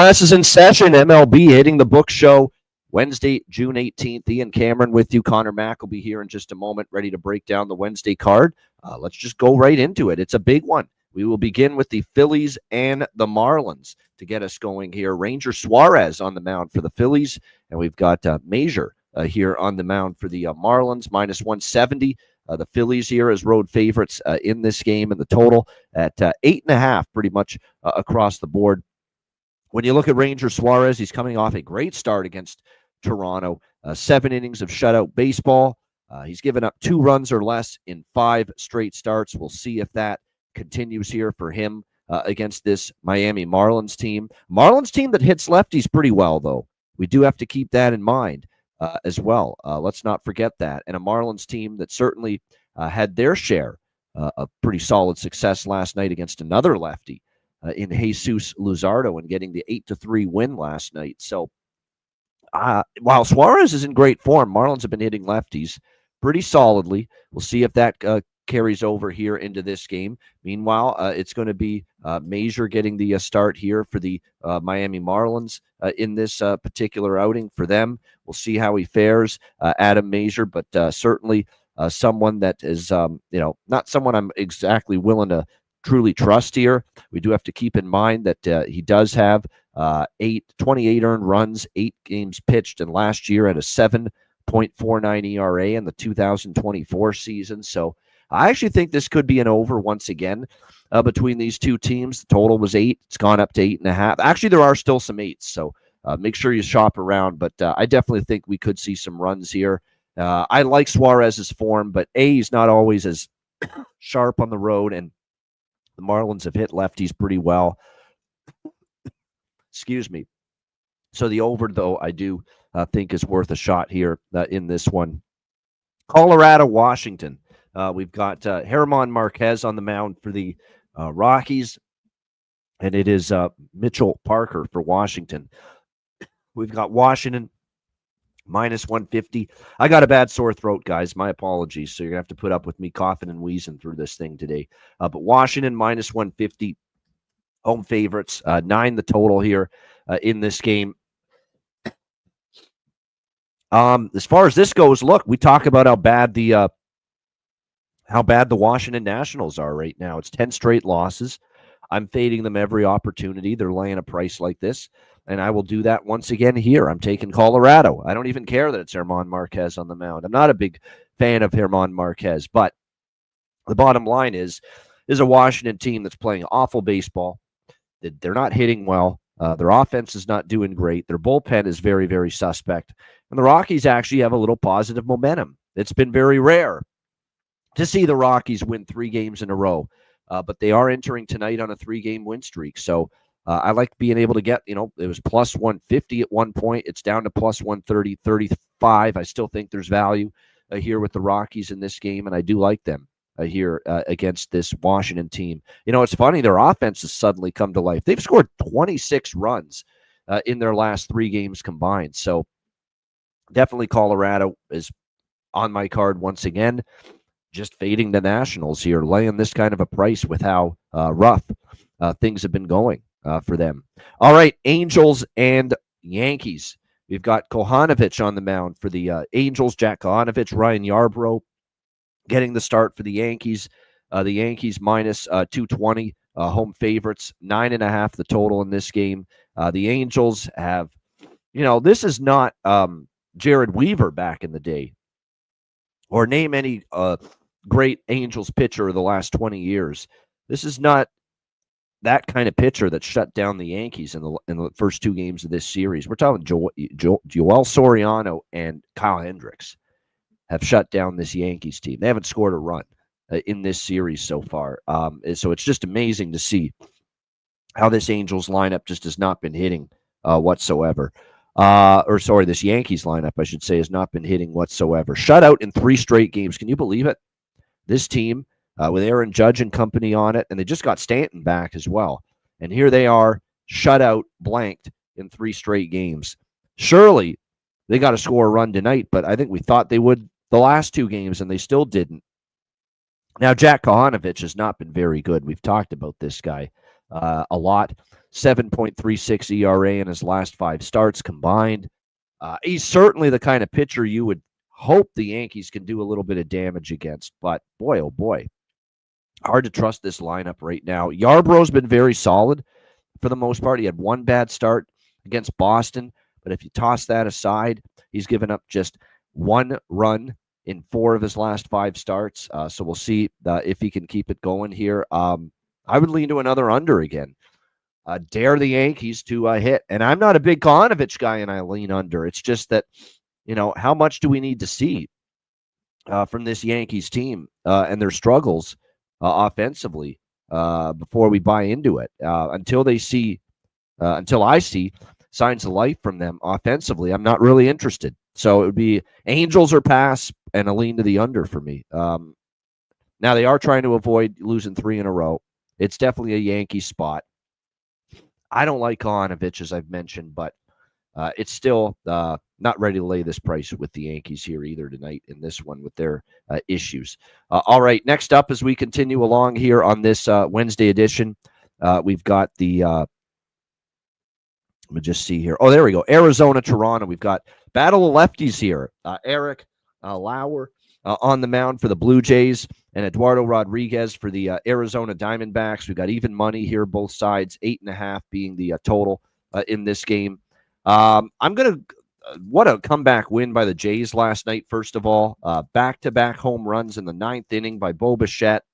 Class is in session. MLB hitting the book show Wednesday, June 18th. Ian Cameron with you. Connor Mack will be here in just a moment, ready to break down the Wednesday card. Let's just go right into it. It's a big one. We will begin with the Phillies and the Marlins to get us going here. Ranger Suarez on the mound for the Phillies, and we've got Major here on the mound for the Marlins, minus 170. The Phillies here as road favorites in this game, and the total at 8.5 pretty much across the board. When you look at Ranger Suarez, he's coming off a great start against Toronto. 7 innings of shutout baseball. He's given up 2 runs or less in 5 straight starts. We'll see if that continues here for him against this Miami Marlins team. Marlins team that hits lefties pretty well, though. We do have to keep that in mind as well. Let's not forget that. And a Marlins team that certainly had their share of pretty solid success last night against another lefty in Jesus Luzardo and getting the 8-3 win last night. So while Suarez is in great form, Marlins have been hitting lefties pretty solidly. We'll see if that carries over here into this game. Meanwhile, it's going to be Major getting the start here for the Miami Marlins in this particular outing for them. We'll see how he fares, Adam Major, but certainly someone that is, not someone I'm exactly willing to truly trust here. We do have to keep in mind that he does have 28 earned runs, 8 games pitched, and last year at a 7.49 ERA in the 2024 season. So I actually think this could be an over once again between these two teams. The total was 8. It's gone up to 8.5. Actually, there are still some 8s, so make sure you shop around. But I definitely think we could see some runs here. I like Suarez's form, but he's not always as sharp on the road, and the Marlins have hit lefties pretty well. Excuse me. So the over, though, I do think is worth a shot here in this one. Colorado, Washington. We've got Germán Marquez on the mound for the Rockies, and it is Mitchell Parker for Washington. We've got Washington minus 150. I got a bad sore throat, guys. My apologies. So you're going to have to put up with me coughing and wheezing through this thing today. But Washington minus 150. Home favorites. 9 the total here in this game. As far as this goes, look, we talk about how bad the Washington Nationals are right now. It's 10 straight losses. I'm fading them every opportunity. They're laying a price like this, and I will do that once again here. I'm taking Colorado. I don't even care that it's Germán Marquez on the mound. I'm not a big fan of Germán Marquez, but the bottom line is a Washington team that's playing awful baseball. They're not hitting well. Their offense is not doing great. Their bullpen is very, very suspect. And the Rockies actually have a little positive momentum. It's been very rare to see the Rockies win 3 games in a row. But they are entering tonight on a 3-game win streak. So I like being able to get, it was plus 150 at one point. It's down to plus 130, 35. I still think there's value here with the Rockies in this game, and I do like them here against this Washington team. It's funny. Their offense has suddenly come to life. They've scored 26 runs in their last 3 games combined. So definitely Colorado is on my card once again. Just fading the Nationals here, laying this kind of a price with how rough things have been going for them. All right, Angels and Yankees. We've got Kohanovich on the mound for the Angels, Jack Kohanovich, Ryan Yarbrough getting the start for the Yankees. The Yankees minus 220, home favorites, 9.5 the total in this game. The Angels have, this is not Jared Weaver back in the day, or name any great Angels pitcher of the last 20 years. This is not that kind of pitcher that shut down the Yankees in the first 2 games of this series. We're talking Joel Soriano and Kyle Hendricks have shut down this Yankees team. They haven't scored a run in this series so far. So it's just amazing to see how this Angels lineup just has not been hitting whatsoever. This Yankees lineup, I should say, has not been hitting whatsoever. Shutout in 3 straight games. Can you believe it? This team with Aaron Judge and company on it, and they just got Stanton back as well. And here they are, shutout, blanked in 3 straight games. Surely they got to score a run tonight, but I think we thought they would the last 2 games, and they still didn't. Now, Jack Kohanovich has not been very good. We've talked about this guy. a lot. 7.36 ERA in his last 5 starts combined. He's certainly the kind of pitcher you would hope the Yankees can do a little bit of damage against. But boy, oh boy, hard to trust this lineup right now. Yarbrough's been very solid for the most part. He had 1 bad start against Boston, but if you toss that aside, he's given up just 1 run in 4 of his last 5 starts. So we'll see if he can keep it going here. I would lean to another under again. Dare the Yankees to hit. And I'm not a big Konovich guy, and I lean under. It's just that, how much do we need to see from this Yankees team and their struggles offensively before we buy into it? Until I see signs of life from them offensively, I'm not really interested. So it would be Angels or pass and a lean to the under for me. Now they are trying to avoid losing 3 in a row. It's definitely a Yankee spot. I don't like Konovich, as I've mentioned, but it's still not ready to lay this price with the Yankees here either tonight in this one with their issues. All right, next up as we continue along here on this Wednesday edition, we've got the let me just see here. Oh, there we go. Arizona, Toronto. We've got battle of lefties here. Eric Lauer on the mound for the Blue Jays and Eduardo Rodriguez for the Arizona Diamondbacks. We've got even money here, both sides, 8.5 being the total in this game. What a comeback win by the Jays last night, first of all. Back-to-back home runs in the 9th inning by Bo Bichette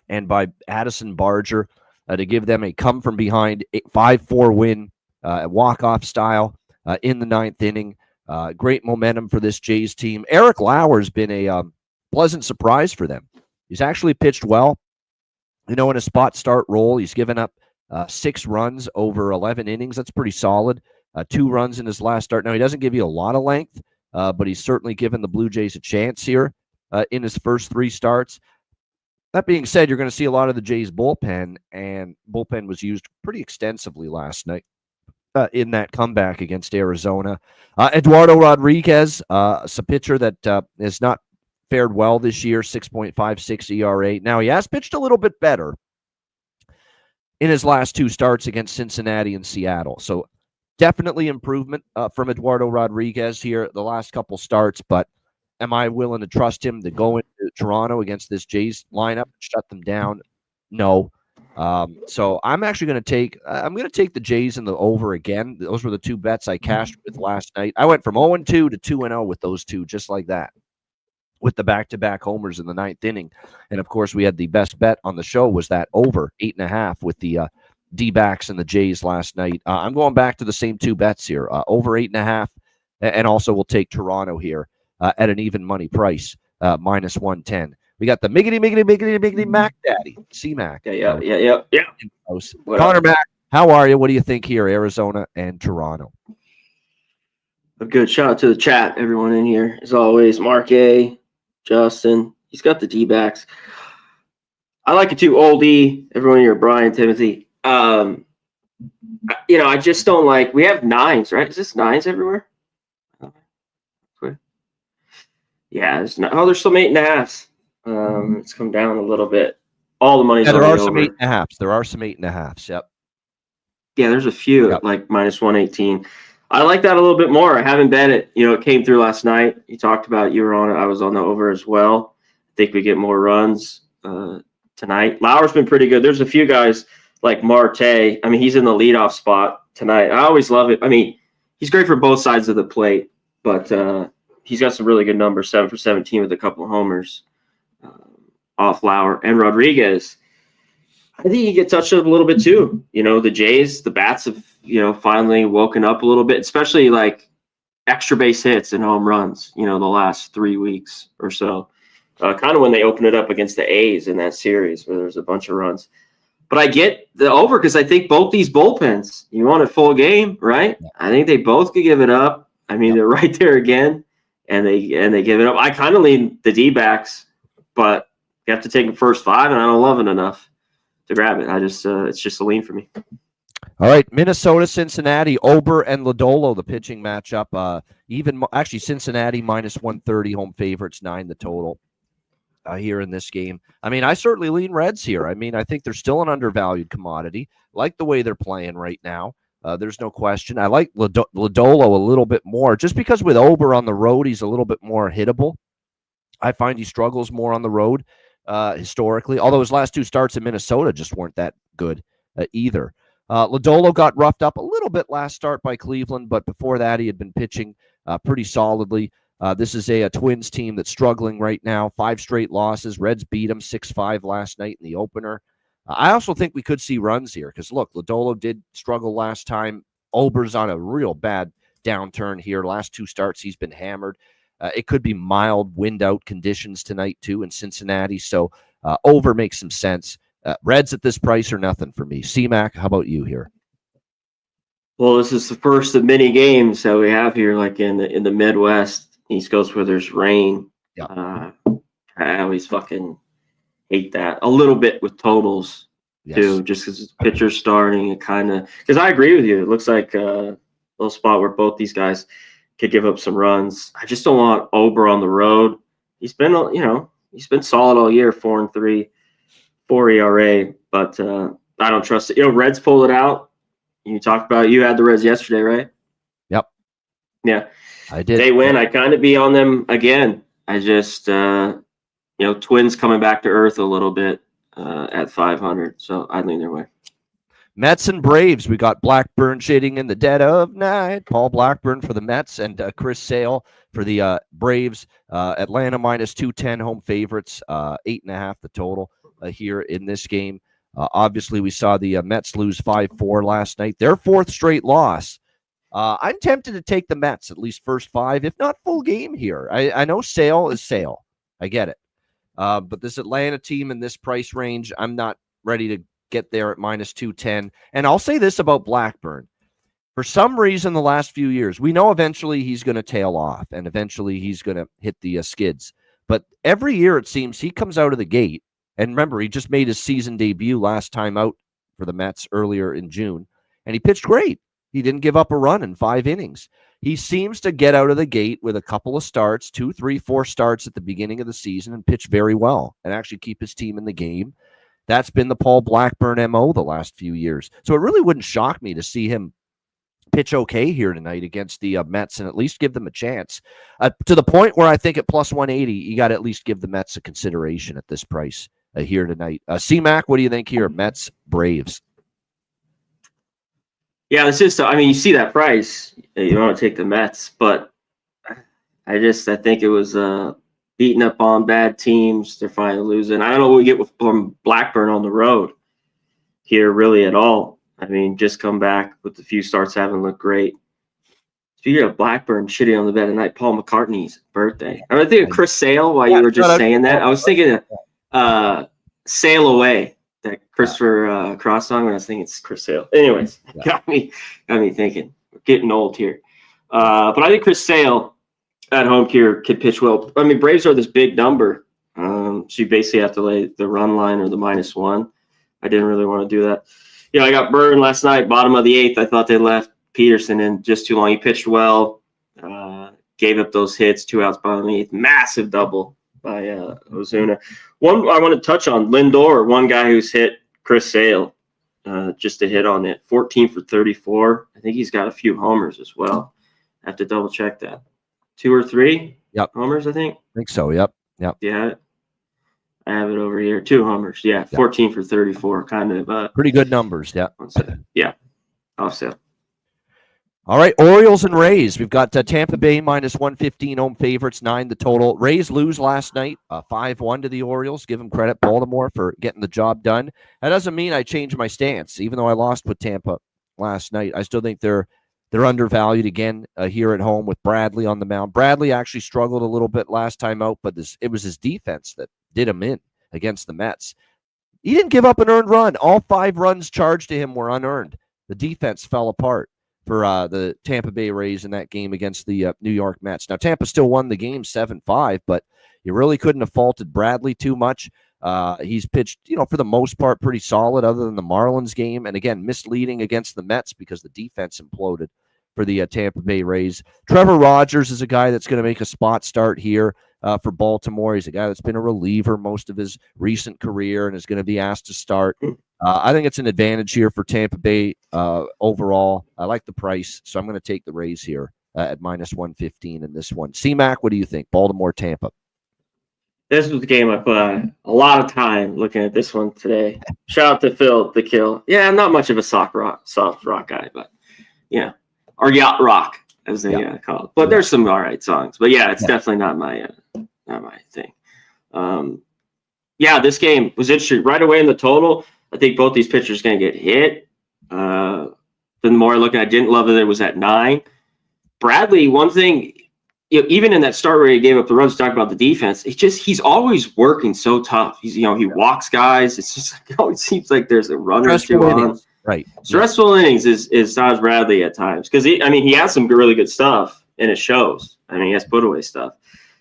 and by Addison Barger to give them a come-from-behind 5-4 win, walk-off style in the 9th inning. Great momentum for this Jays team. Eric Lauer's been a pleasant surprise for them. He's actually pitched well, in a spot start role. He's given up 6 runs over 11 innings. That's pretty solid. 2 runs in his last start. Now, he doesn't give you a lot of length, but he's certainly given the Blue Jays a chance here in his first 3 starts. That being said, you're going to see a lot of the Jays bullpen, and bullpen was used pretty extensively last night in that comeback against Arizona. Eduardo Rodriguez, a pitcher that has not fared well this year, 6.56 ERA. Now, he has pitched a little bit better in his last 2 starts against Cincinnati and Seattle. So definitely improvement from Eduardo Rodriguez here the last couple starts, but am I willing to trust him to go into Toronto against this Jays lineup and shut them down? No. So I'm actually going to take the Jays in the over again. Those were the 2 bets I cashed with last night. I went from 0-2 to 2-0 with those 2, just like that, with the back-to-back homers in the 9th inning. And of course, we had the best bet on the show was that over 8.5 with the D-backs and the Jays last night. I'm going back to the same 2 bets here, over 8.5, and also we'll take Toronto here at an even money price, minus 110. We got the Miggity Mac Daddy, C-Mac. Yeah. Connor Mac, how are you? What do you think here, Arizona and Toronto? A good shout out to the chat, everyone in here. As always, Mark A, Justin, he's got the D-backs. I like it too, Oldie, everyone here, Brian, Timothy. I just don't like, we have 9s, right? Is this 9s everywhere? Yeah, there's some 8.5s. It's come down a little bit. All the money's there on are the some over. 8.5s. There are some 8.5s. Yep. Yeah, there's a few at like minus 118. I like that a little bit more. I haven't bet it. It came through last night. You talked about you were on it. I was on the over as well. I think we get more runs tonight. Lauer's been pretty good. There's a few guys like Marte. I mean, he's in the leadoff spot tonight. I always love it. I mean, he's great for both sides of the plate, but he's got some really good numbers, 7 for 17 with a couple of homers off Lauer. And Rodriguez, I think he gets touched up a little bit too. The Jays, the bats have, finally woken up a little bit, especially like extra base hits and home runs, the last 3 weeks or so. Kind of when they opened it up against the A's in that series where there's a bunch of runs. But I get the over because I think both these bullpens, you want a full game, right? I think they both could give it up. I mean, they're right there again, and they give it up. I kind of lean the D-backs, but you have to take the first 5, and I don't love it enough to grab it. It's just a lean for me. All right, Minnesota, Cincinnati, Ober and Lodolo, the pitching matchup. Cincinnati minus 130, home favorites, 9 the total. here in this game. I mean, I certainly lean Reds here. I mean, I think they're still an undervalued commodity. Like the way they're playing right now. There's no question. I like Lodolo a little bit more just because with Ober on the road, he's a little bit more hittable. I find he struggles more on the road historically, although his last 2 starts in Minnesota just weren't that good either. Lodolo got roughed up a little bit last start by Cleveland, but before that he had been pitching pretty solidly. This is a Twins team that's struggling right now. 5 straight losses. Reds beat them 6-5 last night in the opener. I also think we could see runs here because, look, Lodolo did struggle last time. Ober's on a real bad downturn here. Last 2 starts, he's been hammered. It could be mild wind-out conditions tonight, too, in Cincinnati. So over makes some sense. Reds at this price are nothing for me. C-Mac, how about you here? Well, this is the first of many games that we have here, like in the Midwest, East Coast, where there's rain. Yeah. I always fucking hate that a little bit with totals too, just because the pitcher's starting. It kind of, because I agree with you. It looks like a little spot where both these guys could give up some runs. I just don't want Ober on the road. He's been, he's been solid all year, 4-3, 4 ERA, but I don't trust it. Reds pulled it out. You talked about, you had the Reds yesterday, right? Yep. Yeah, I did. They win. I kind of be on them again. I just, Twins coming back to earth a little bit at 500, so I'd lean their way. Mets and Braves. We got Blackburn shading in the dead of night. Paul Blackburn for the Mets and Chris Sale for the Braves. Atlanta -210 home favorites. 8.5 the total here in this game. Obviously, we saw the Mets lose 5-4 last night. Their 4th straight loss. I'm tempted to take the Mets at least first 5, if not full game here. I know Sale is Sale. I get it. But this Atlanta team in this price range, I'm not ready to get there at -210. And I'll say this about Blackburn. For some reason, the last few years, we know eventually he's going to tail off and eventually he's going to hit the skids. But every year, it seems he comes out of the gate. And remember, he just made his season debut last time out for the Mets earlier in June. And he pitched great. He didn't give up a run in 5 innings. He seems to get out of the gate with a couple of starts, 2, 3, 4 starts at the beginning of the season and pitch very well and actually keep his team in the game. That's been the Paul Blackburn MO the last few years. So it really wouldn't shock me to see him pitch okay here tonight against the Mets and at least give them a chance. To the point where I think at +180, you got to at least give the Mets a consideration at this price here tonight. C-Mac, what do you think here? Mets, Braves. Yeah, this is. I mean, you see that price, you want to take the Mets, but I think it was beating up on bad teams. They're finally losing. I don't know what we get from Blackburn on the road here, really at all. I mean, just come back with a few starts, haven't looked great. Speaking of Blackburn shitting on the bed tonight, Paul McCartney's birthday. I was thinking of Chris Sale while you were just saying that. I was thinking of Sail Away. That Christopher Cross song, when I was thinking it's Chris Sale. Anyways, got me thinking. We're getting old here. But I think Chris Sale at home here could pitch well. I mean, Braves are this big number. So you basically have to lay the run line or the -1. I didn't really want to do that. I got burned last night, bottom of the 8th. I thought they left Peterson in just too long. He pitched well, gave up those hits, 2 outs, bottom of the 8th. Massive double by Ozuna. One I want to touch on, Lindor, one guy who's hit Chris Sale, just a hit on it, 14 for 34. I think he's got a few homers as well. I have to double check that. 2 or 3 homers, I think. I think so, yep. Yeah, I have it over here. 2 homers, 14 for 34, kind of. Pretty good numbers, yeah. Offset. All right, Orioles and Rays. We've got Tampa Bay -115 home favorites, 9 the total. Rays lose last night, 5-1 to the Orioles. Give them credit, Baltimore, for getting the job done. That doesn't mean I changed my stance. Even though I lost with Tampa last night, I still think they're undervalued again here at home with Bradley on the mound. Bradley actually struggled a little bit last time out, but it was his defense that did him in against the Mets. He didn't give up an earned run. All 5 runs charged to him were unearned. The defense fell apart for the Tampa Bay Rays in that game against the New York Mets. Now, Tampa still won the game 7-5, but you really couldn't have faulted Bradley too much. He's pitched, for the most part, pretty solid other than the Marlins game. And again, misleading against the Mets because the defense imploded. for the Tampa Bay Rays. Trevor Rogers is a guy that's going to make a spot start here for Baltimore. He's a guy that's been a reliever most of his recent career and is going to be asked to start. I think it's an advantage here for Tampa Bay overall. I like the price, so I'm going to take the Rays here at -115 in this one. C-Mac, what do you think? Baltimore, Tampa. This was the game I put a lot of time looking at this one today. Shout out to Phil, the kill. Yeah, I'm not much of a soft rock guy, but or yacht rock as they call it. But there's some all right songs. But yeah, it's definitely not my thing. This game was interesting. Right away in the total, I think both these pitchers going to get hit. The more I look at it, I didn't love that it was at 9. Bradley, one thing, even in that start where he gave up the runs, talk about the defense, he's always working so tough. He walks guys. It's just it always seems like there's a runner or two on. Right. Stressful innings is Taj Bradley at times because he has some really good stuff and it shows. He has put away stuff.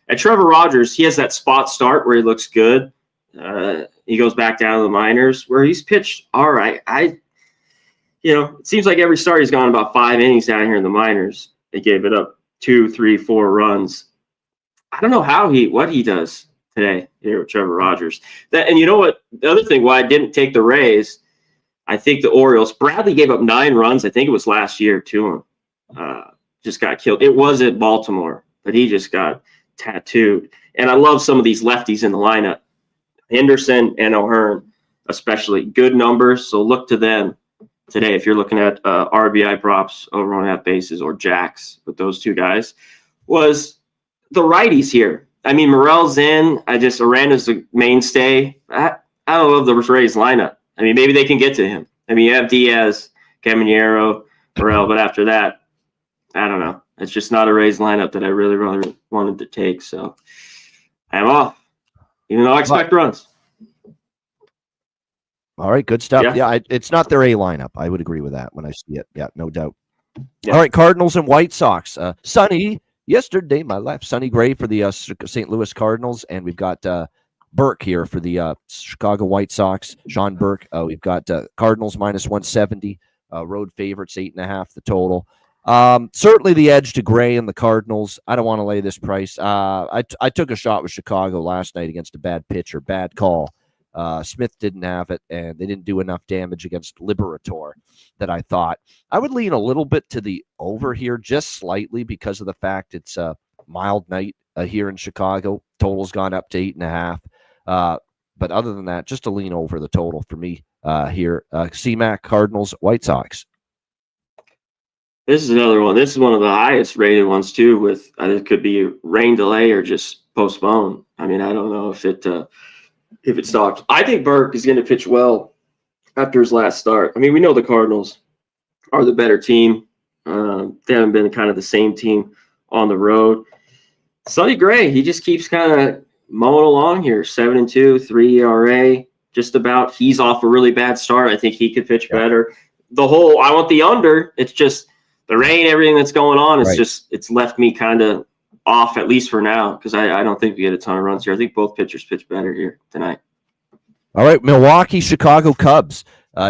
At Trevor Rogers, he has that spot start where he looks good. He goes back down to the minors where he's pitched all right. It seems like every start he's gone about 5 innings down here in the minors. They gave it up 2, 3, 4 runs. I don't know what he does today here with Trevor Rogers. And you know what? The other thing why I didn't take the Rays, I think the Orioles. Bradley gave up 9 runs. I think it was last year to him. Just got killed. It was at Baltimore, but he just got tattooed. And I love some of these lefties in the lineup. Henderson and O'Hearn, especially good numbers. So look to them today if you're looking at RBI props over on at bases or jacks with those two guys. Was the righties here. Morel's in. Aranda's the mainstay. I don't love the Rays lineup. Maybe they can get to him. You have Diaz, Caminero, Morel, but after that, I don't know. It's just not a Rays lineup that I really wanted to take. So I'm off, even though I expect runs. All right, good stuff. Yeah, it's not their A lineup. I would agree with that when I see it. Yeah, no doubt. Yeah. All right, Cardinals and White Sox. Sunny yesterday, my left. Sonny Gray for the St. Louis Cardinals, and we've got Burke here for the Chicago White Sox. Sean Burke. We've got Cardinals -170. Road favorites 8.5 the total. Certainly the edge to Gray and the Cardinals. I don't want to lay this price. I took a shot with Chicago last night against a bad pitcher, bad call. Smith didn't have it, and they didn't do enough damage against Liberator that I thought. I would lean a little bit to the over here, just slightly, because of the fact it's a mild night here in Chicago. Total's gone up to 8.5. But other than that, just a lean over the total for me here. C-Mac, Cardinals, White Sox. This is another one. This is one of the highest rated ones, too, with it could be rain delay or just postpone. I don't know if it stopped. I think Burke is going to pitch well after his last start. We know the Cardinals are the better team. They haven't been kind of the same team on the road. Sonny Gray, he just keeps kind of mowing along here. 7-2, 3 ERA, just about. He's off a really bad start. I think he could pitch better. I want the under. It's just the rain, everything that's going on. It's left me kind of off, at least for now, because I don't think we get a ton of runs here. I think both pitchers pitch better here tonight. All right, Milwaukee, Chicago Cubs.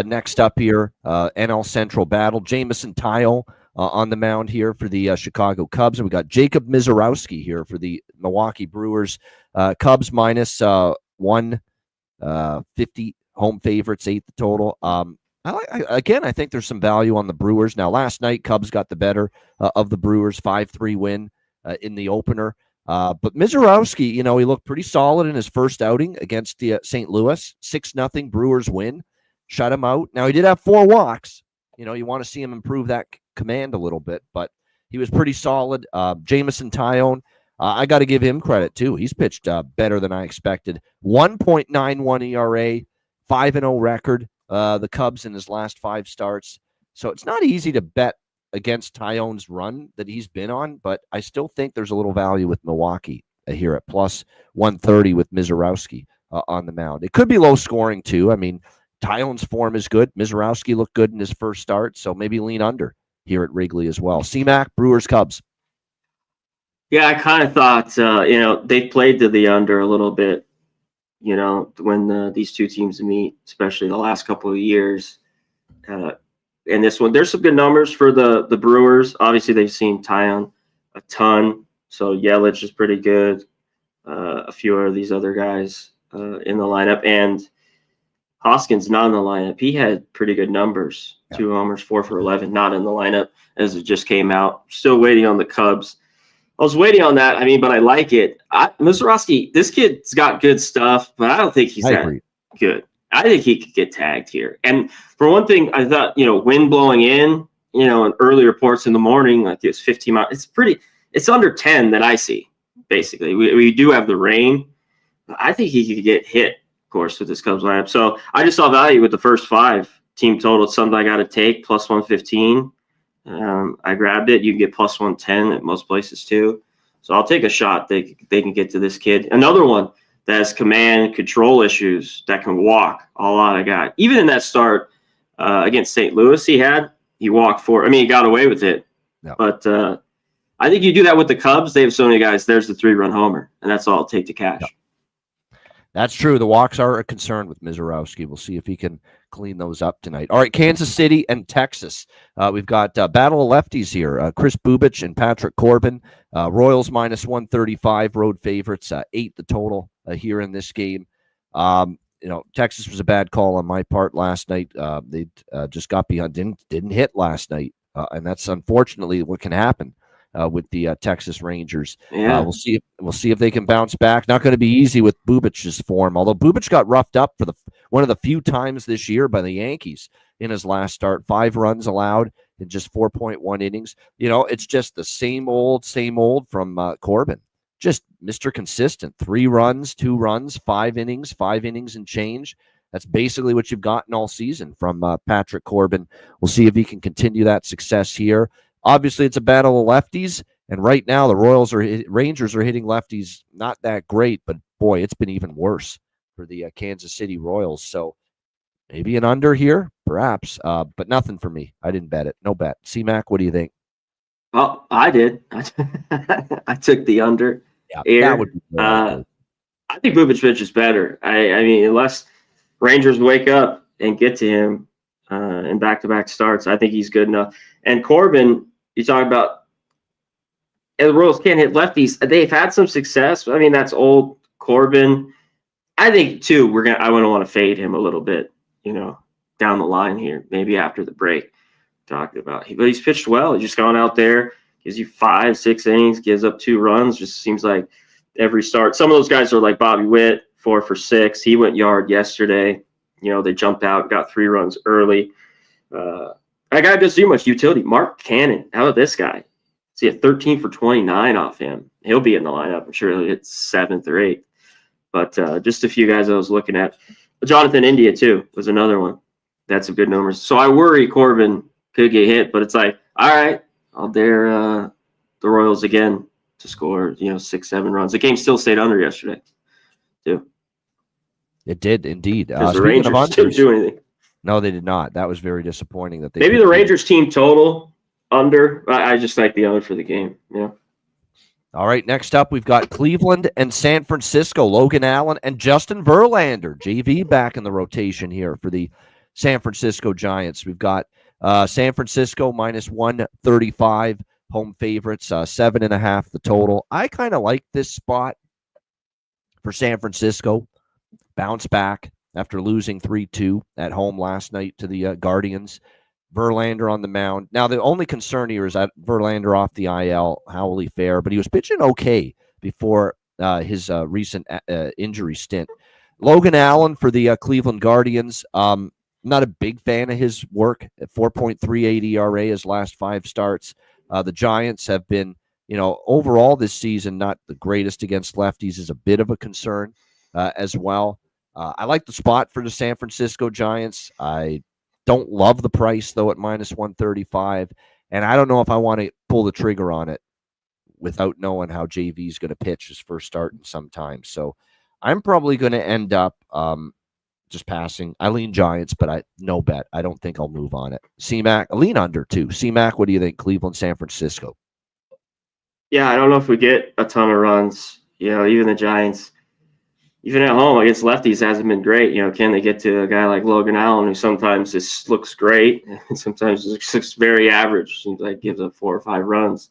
Next up here, NL Central battle. Jamison Tyone on the mound here for the Chicago Cubs. And we got Jacob Mizorowski here for the Milwaukee Brewers. Cubs -150, home favorites, 8 the total. I think there's some value on the Brewers. Now, last night, Cubs got the better of the Brewers, 5-3 win in the opener. But Mizorowski, he looked pretty solid in his first outing against the St. Louis. 6-0 Brewers win. Shut him out. Now, he did have 4 walks. You want to see him improve that command a little bit, but he was pretty solid. Jamison Tyone, I got to give him credit, too. He's pitched better than I expected. 1.91 ERA, 5-0 record. The Cubs in his last 5 starts. So it's not easy to bet against Tyone's run that he's been on, but I still think there's a little value with Milwaukee here at +130 with Mizorowski on the mound. It could be low scoring, too. Tyone's form is good. Mizorowski looked good in his first start, so maybe lean under here at Wrigley as well. C-Mac, Brewers, Cubs. Yeah, I kind of thought, they played to the under a little bit, when these two teams meet, especially the last couple of years. in this one. There's some good numbers for the Brewers. Obviously, they've seen Tyon a ton, so Yelich is pretty good. A few of these other guys in the lineup, and Hoskins not in the lineup. He had pretty good numbers. 2 homers, 4 for 11, not in the lineup as it just came out. Still waiting on the Cubs. I was waiting on that. I mean, but I like it. Mazeroski, this kid's got good stuff, but I don't think he's that good. I think he could get tagged here. And for one thing, I thought, wind blowing in, in early reports in the morning, like it was 15 miles. It's under 10 that I see, basically. We do have the rain. I think he could get hit, of course, with this Cubs lineup. So I just saw value with the first 5 team total. It's something I got to take, plus 115. I grabbed it. You can get plus 110 at most places too. So I'll take a shot. They can get to this kid. Another one that has command control issues, that can walk a lot of guys. Even in that start against St. Louis, he walked 4. I mean, he got away with it. Yeah. But I think you do that with the Cubs. They have so many guys. There's the 3-run homer, and that's all it'll take to cash. Yeah. That's true. The walks are a concern with Mazeroski. We'll see if he can clean those up tonight. All right, Kansas City and Texas. We've got battle of lefties here. Chris Bubich and Patrick Corbin. Royals minus 135, road favorites. 8 the total here in this game. Texas was a bad call on my part last night. They just got behind, didn't hit last night, and that's unfortunately what can happen with the Texas Rangers. Yeah. We'll see if they can bounce back. Not going to be easy with Bubich's form, although Bubich got roughed up for one of the few times this year by the Yankees in his last start. 5 runs allowed in just 4.1 innings. It's just the same old from Corbin. Just Mr. Consistent. 3 runs, 2 runs, 5 innings and change. That's basically what you've gotten all season from Patrick Corbin. We'll see if he can continue that success here. Obviously, it's a battle of lefties, and right now the Rangers are hitting lefties not that great, but boy, it's been even worse for the Kansas City Royals. So maybe an under here, perhaps, but nothing for me. I didn't bet it. No bet. C-Mac, what do you think? Well, I did. I took the under. Yeah, that would be I think Bubich is better. I mean, unless Rangers wake up and get to him in back-to-back starts, I think he's good enough. And Corbin, you talk about, and the Royals can't hit lefties. They've had some success. I mean, that's old Corbin. I think too. I want to fade him a little bit, down the line here, maybe after the break. Talking about, but he's pitched well. He's just gone out there, gives you 5-6 innings, gives up 2 runs. Just seems like every start. Some of those guys are like Bobby Witt, 4 for 6. He went yard yesterday. They jumped out, got 3 runs early. That guy doesn't do much utility. Mark Cannon, how about this guy? See, 13 for 29 off him. He'll be in the lineup. I'm sure he'll hit 7th or 8th. But just a few guys I was looking at. Jonathan India, too, was another one. That's some good numbers. So I worry Corbin could get hit, but it's like, all right, I'll dare the Royals again to score, 6-7 runs. The game still stayed under yesterday, too. It did, indeed. The Rangers didn't do anything. No, they did not. That was very disappointing. That maybe the Rangers team total under. I just like the under for the game. Yeah. All right. Next up, we've got Cleveland and San Francisco. Logan Allen and Justin Verlander, JV, back in the rotation here for the San Francisco Giants. We've got San Francisco minus 135, home favorites, 7.5 the total. I kind of like this spot for San Francisco. Bounce back after losing 3-2 at home last night to the Guardians. Verlander on the mound. Now, the only concern here is that Verlander off the IL. How will he fare? But he was pitching okay before his recent injury stint. Logan Allen for the Cleveland Guardians. Not a big fan of his work at 4.38 ERA his last 5 starts. The Giants have been, overall this season, not the greatest against lefties, is a bit of a concern as well. I like the spot for the San Francisco Giants. I don't love the price, though, at minus 135. And I don't know if I want to pull the trigger on it without knowing how JV is going to pitch his first start in some time. So I'm probably going to end up just passing. I lean Giants, but no bet. I don't think I'll move on it. C-Mac, I lean under, too. C-Mac, what do you think? Cleveland, San Francisco. Yeah, I don't know if we get a ton of runs. Even the Giants. even at home against lefties hasn't been great. Can they get to a guy like Logan Allen, who sometimes just looks great and sometimes looks very average? Seems like gives up 4 or 5 runs.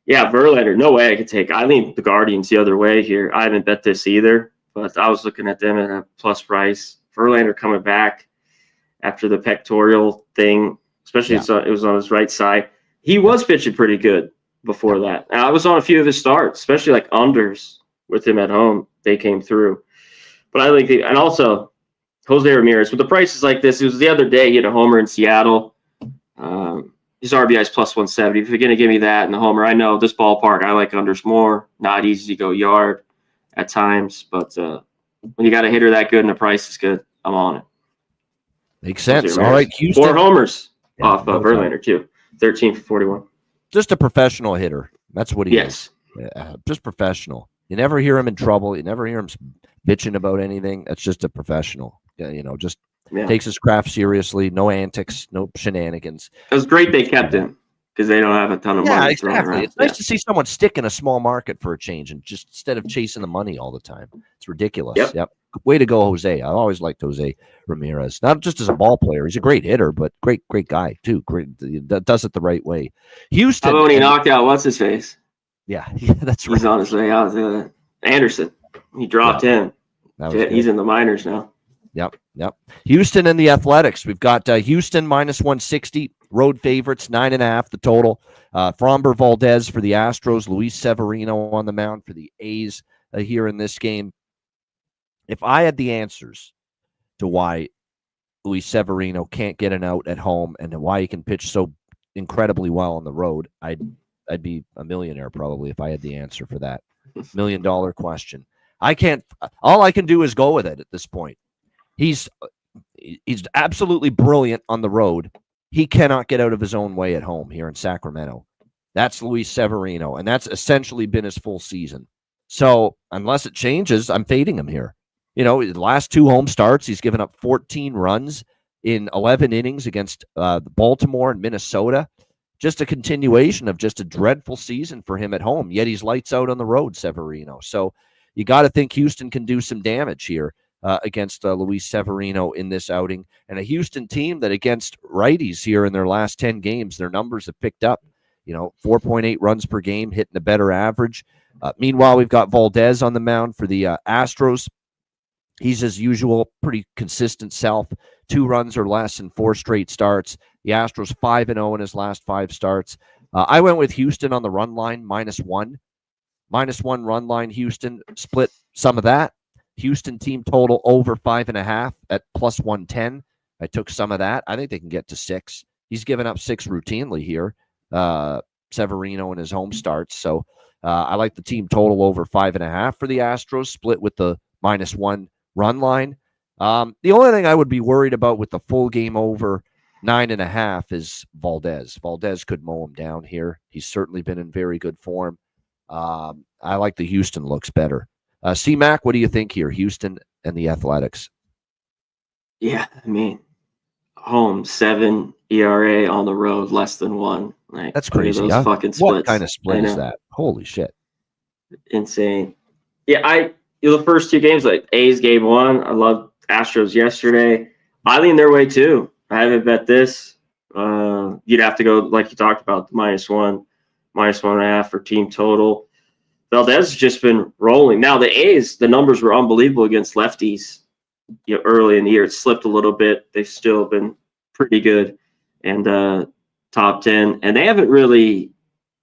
Yeah, Verlander, no way I could take. I lean the Guardians the other way here. I haven't bet this either, but I was looking at them at a plus price. Verlander coming back after the pectoral thing, especially it was on his right side. He was pitching pretty good before that. And I was on a few of his starts, especially like unders with him at home. They came through. But I think, and also Jose Ramirez, with the prices like this, it was the other day he had a homer in Seattle. His RBI is plus 170. If you're going to give me that and the homer, I know this ballpark, I like unders more. Not easy to go yard at times, but when you got a hitter that good and the price is good, I'm on it. Makes sense. All right, Houston. 4 homers off of Verlander, too. 13 for 41. Just a professional hitter. That's what he is. Just professional. You never hear him in trouble. You never hear him bitching about anything. That's just a professional. Just takes his craft seriously. No antics, no shenanigans. It was great they kept him because they don't have a ton of money. Yeah, exactly. It's nice to see someone stick in a small market for a change and just instead of chasing the money all the time. It's ridiculous. Yep. Way to go, Jose. I always liked Jose Ramirez. Not just as a ball player. He's a great hitter, but great guy, too. Great. That does it the right way. Houston. How about when he knocked out what's his face? Yeah, that's right. He's on his way out. Anderson. He dropped him. He's in the minors now. Yep. Houston and the Athletics. We've got Houston minus 160, road favorites, 9.5 the total. Framber Valdez for the Astros, Luis Severino on the mound for the A's here in this game. If I had the answers to why Luis Severino can't get an out at home and why he can pitch so incredibly well on the road, I'd be a millionaire probably if I had the answer for that $1 million question. All I can do is go with it at this point. He's absolutely brilliant on the road. He cannot get out of his own way at home here in Sacramento. That's Luis Severino, and that's essentially been his full season. So unless it changes, I'm fading him here. The last 2 home starts, he's given up 14 runs in 11 innings against Baltimore and Minnesota. Just a continuation of just a dreadful season for him at home, yet he's lights out on the road, Severino. So you got to think Houston can do some damage here against Luis Severino in this outing. And a Houston team that against righties here in their last 10 games, their numbers have picked up, 4.8 runs per game, hitting a better average. Meanwhile, we've got Valdez on the mound for the Astros. He's, as usual, pretty consistent self, 2 runs or less in 4 straight starts. The Astros 5-0 in his last 5 starts. I went with Houston on the run line, -1. -1 run line, Houston. Split some of that. Houston team total over 5.5 at +110. I took some of that. I think they can get to 6. He's given up 6 routinely here, Severino in his home starts. So I like the team total over 5.5 for the Astros, split with the -1 run line. The only thing I would be worried about with the full game over 9.5 is Valdez. Valdez could mow him down here. He's certainly been in very good form. I like the Houston looks better. C-Mac, what do you think here? Houston and the Athletics. Yeah, home 7 ERA on the road, less than 1. That's crazy. Those fucking splits. What kind of split is that? Holy shit. Insane. Yeah, the first 2 games, like A's game 1, I loved Astros yesterday. I lean their way too. I haven't bet this. You'd have to go, like you talked about, the -1, -1.5 for team total. Valdez has just been rolling. Now, the A's, the numbers were unbelievable against lefties early in the year. It slipped a little bit. They've still been pretty good and top 10. And they haven't really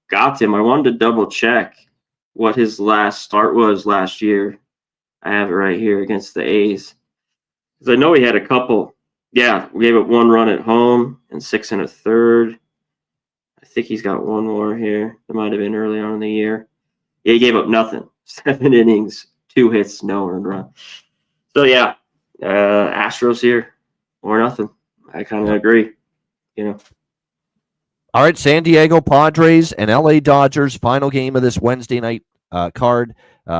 got him. I wanted to double check what his last start was last year. I have it right here against the A's. Because I know he had a couple. Yeah, we gave up 1 run at home and 6 1/3. I think he's got 1 more here. It might have been early on in the year. Yeah, he gave up nothing. 7 innings, 2 hits, no earned run. So, yeah, Astros here or nothing. I kind of agree, All right, San Diego Padres and LA Dodgers, final game of this Wednesday night card.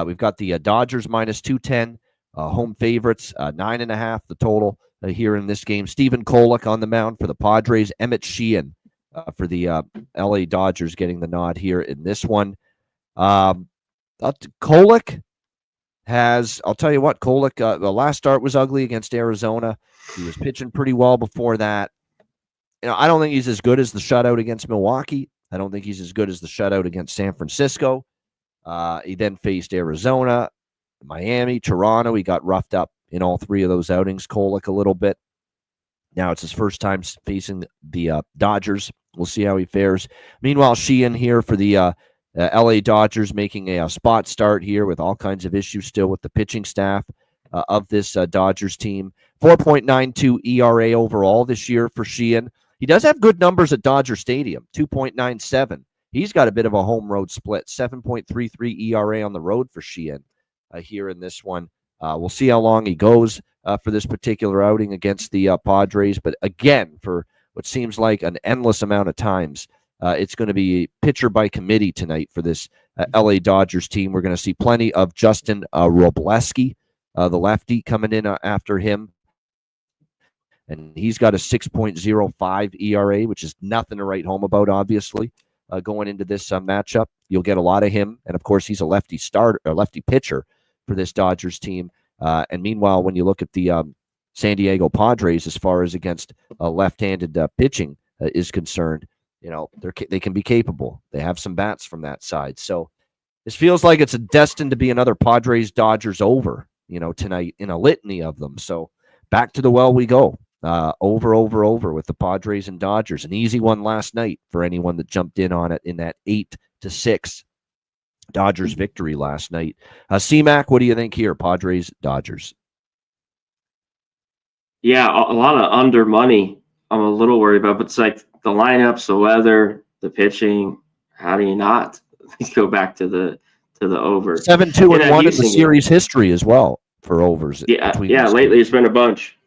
We've got the Dodgers -210, home favorites, 9.5 the total here in this game. Stephen Kolek on the mound for the Padres. Emmett Sheehan for the LA Dodgers getting the nod here in this one. Kolek, I'll tell you what, Kolek, the last start was ugly against Arizona. He was pitching pretty well before that. I don't think he's as good as the shutout against Milwaukee. I don't think he's as good as the shutout against San Francisco. He then faced Arizona, Miami, Toronto. He got roughed up in all three of those outings, Kolek, a little bit. Now it's his first time facing the Dodgers. We'll see how he fares. Meanwhile, Sheehan here for the LA Dodgers, making a spot start here with all kinds of issues still with the pitching staff of this Dodgers team. 4.92 ERA overall this year for Sheehan. He does have good numbers at Dodger Stadium, 2.97. He's got a bit of a home road split, 7.33 ERA on the road for Sheehan here in this one. We'll see how long he goes for this particular outing against the Padres. But again, for what seems like an endless amount of times, it's going to be pitcher by committee tonight for this LA Dodgers team. We're going to see plenty of Justin Robleski, the lefty, coming in after him. And he's got a 6.05 ERA, which is nothing to write home about, obviously, going into this matchup. You'll get a lot of him. And, of course, he's a lefty starter, or lefty pitcher for this Dodgers team. And meanwhile, when you look at the San Diego Padres, as far as against left-handed pitching is concerned, they can be capable. They have some bats from that side. So this feels like it's destined to be another Padres-Dodgers over, tonight in a litany of them. So back to the well we go. Over with the Padres and Dodgers. An easy one last night for anyone that jumped in on it in that 8-6 Dodgers victory last night. C-Mac, what do you think here? Padres, Dodgers. Yeah, a lot of under money I'm a little worried about, but it's like the lineups, the weather, the pitching. How do you not go back to the over? 7-2-1 in the series history as well for overs. Yeah, lately it's been a bunch.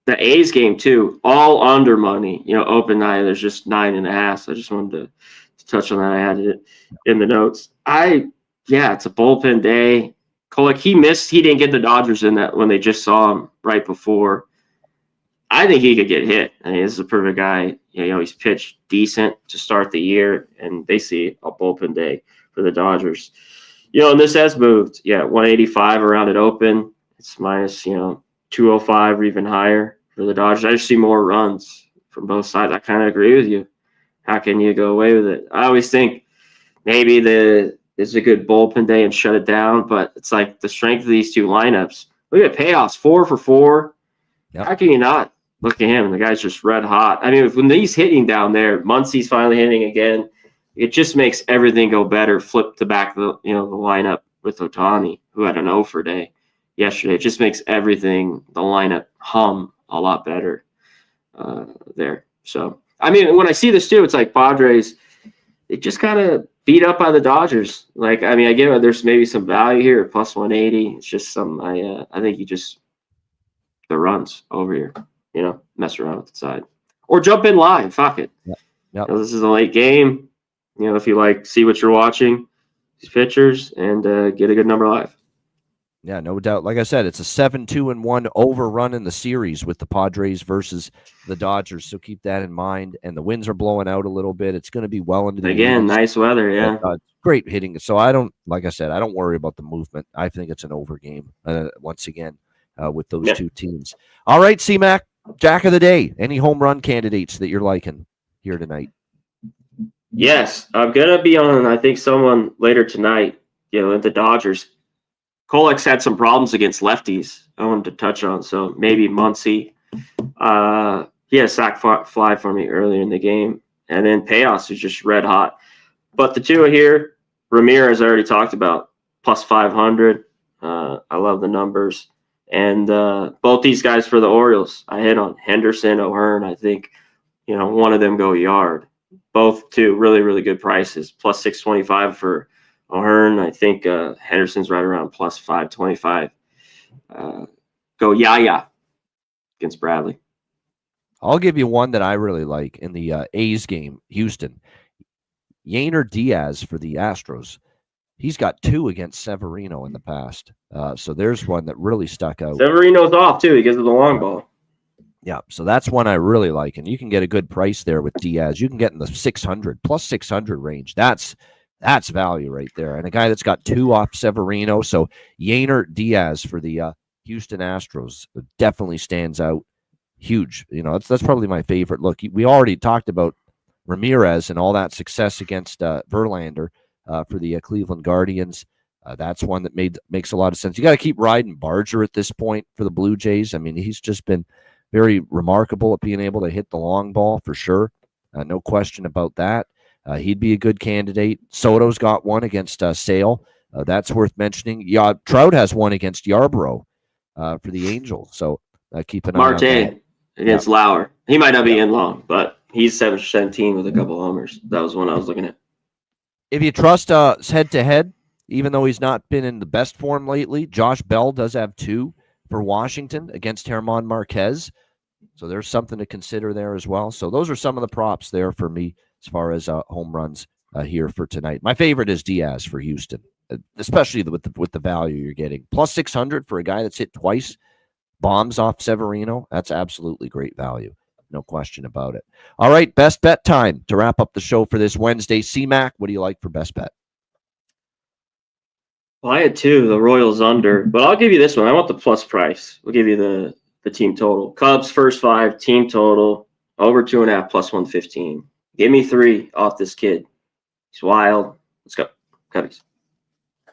The A's game too, all under money. Open night. There's just 9.5. So I just wanted to touch on that. I had it in the notes. It's a bullpen day. Kolek, he didn't get the Dodgers in that when they just saw him right before. I think he could get hit. I mean, this is a perfect guy. He's pitched decent to start the year, and they see a bullpen day for the Dodgers. And this has moved. 185 around it open. It's minus, 205 or even higher for the Dodgers. I just see more runs from both sides. I kind of agree with you. How can you go away with it? I always think maybe it's a good bullpen day and shut it down, but it's like the strength of these two lineups. Look at payoffs, 4 for 4. Yep. How can you not look at him? The guy's just red hot. I mean, when he's hitting down there, Muncy's finally hitting again. It just makes everything go better. Flip to back the lineup with Ohtani, who had an 0 for day yesterday. It just makes everything, the lineup, hum a lot better there. So, I mean, when I see this too, it's like Padres, they just kind of beat up by the Dodgers. I get it, there's maybe some value here, plus 180. It's just I think you just the runs over here, mess around with the side. Or jump in live, fuck it. Yep. This is a late game. If you see what you're watching, these pitchers, and get a good number live. Yeah, no doubt. Like I said, it's a 7-2-1 overrun in the series with the Padres versus the Dodgers. So keep that in mind. And the winds are blowing out a little bit. It's going to be well into the again, nice weather. Yeah, great hitting. So I don't worry about the movement. I think it's an over game once again with those two teams. All right, C-Mac, Jack of the day. Any home run candidates that you're liking here tonight? Yes, I'm gonna be on. I think someone later tonight. The Dodgers. Kolek's had some problems against lefties I wanted to touch on, so maybe Muncy. He had a sac fly for me earlier in the game, and then Payos is just red hot. But the two here, Ramirez I already talked about, plus 500. I love the numbers. And both these guys for the Orioles, I hit on Henderson, O'Hearn. I think, one of them go yard. Both two really, really good prices, plus 625 for O'Hearn. I think Henderson's right around plus 525. Go Yaya against Bradley. I'll give you one that I really like in the A's game, Houston. Yainer Diaz for the Astros. He's got 2 against Severino in the past. So there's one that really stuck out. Severino's off, too, because of the long ball. Yeah, so that's one I really like. And you can get a good price there with Diaz. You can get in the 600, plus 600 range. That's That's value right there. And a guy that's got 2 off Severino. So Yainer Diaz for the Houston Astros definitely stands out huge. That's probably my favorite look. We already talked about Ramirez and all that success against Verlander for the Cleveland Guardians. That's one that makes a lot of sense. You got to keep riding Barger at this point for the Blue Jays. I mean, he's just been very remarkable at being able to hit the long ball for sure. No question about that. He'd be a good candidate. Soto's got one against Sale. That's worth mentioning. Yeah, Trout has one against Yarbrough for the Angels. So keep an eye on that. Marte against Lauer. He might not be in long, but he's 7-17 with a couple homers. That was one I was looking at. If you trust head-to-head, even though he's not been in the best form lately, Josh Bell does have 2 for Washington against German Marquez. So there's something to consider there as well. So those are some of the props there for me as far as home runs here for tonight. My favorite is Diaz for Houston, especially with the value you're getting. Plus 600 for a guy that's hit twice, bombs off Severino. That's absolutely great value. No question about it. All right, best bet time to wrap up the show for this Wednesday. C-Mac, what do you like for best bet? Well, I had 2, the Royals under, but I'll give you this one. I want the plus price. We'll give you the team total. Cubs first 5, team total, over 2.5 plus 115. Give me 3 off this kid. He's wild. Let's go. Cubbies.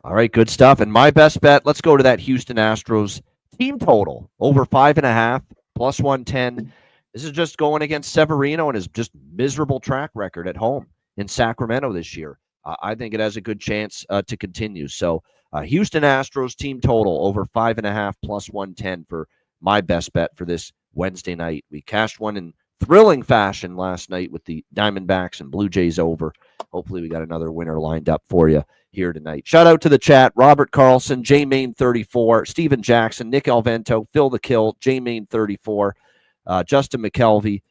All right, good stuff. And my best bet, let's go to that Houston Astros team total, over 5.5 plus 110. This is just going against Severino and his just miserable track record at home in Sacramento this year. I think it has a good chance to continue. So Houston Astros team total over 5.5 plus 110 for my best bet for this Wednesday night. We cashed one in thrilling fashion last night with the Diamondbacks and Blue Jays over. Hopefully we got another winner lined up for you here tonight. Shout out to the chat. Robert Carlson, J Main 34, Steven Jackson, Nick Alvento, Phil the Kill, J Main 34, Justin McKelvey.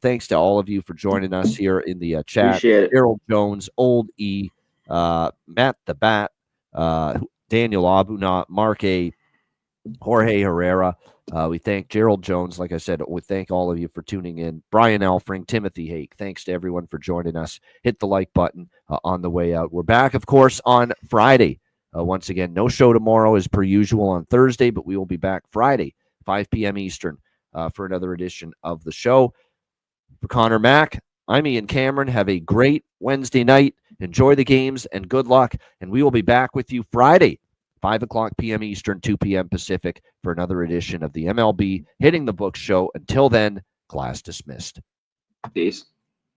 Thanks to all of you for joining us here in the chat. Harold Jones, Old E, Matt the Bat, Daniel Abuna, Mark A, Jorge Herrera. We thank Gerald Jones. Like I said, we thank all of you for tuning in. Brian Elfring, Timothy Hake. Thanks to everyone for joining us. Hit the like button on the way out. We're back, of course, on Friday. Once again, no show tomorrow as per usual on Thursday, but we will be back Friday, 5 p.m. Eastern, for another edition of the show. For Connor Mack, I'm Ian Cameron. Have a great Wednesday night. Enjoy the games and good luck. And we will be back with you Friday, 5 o'clock p.m. Eastern, 2 p.m. Pacific, for another edition of the MLB Hitting the Books show. Until then, class dismissed. Peace.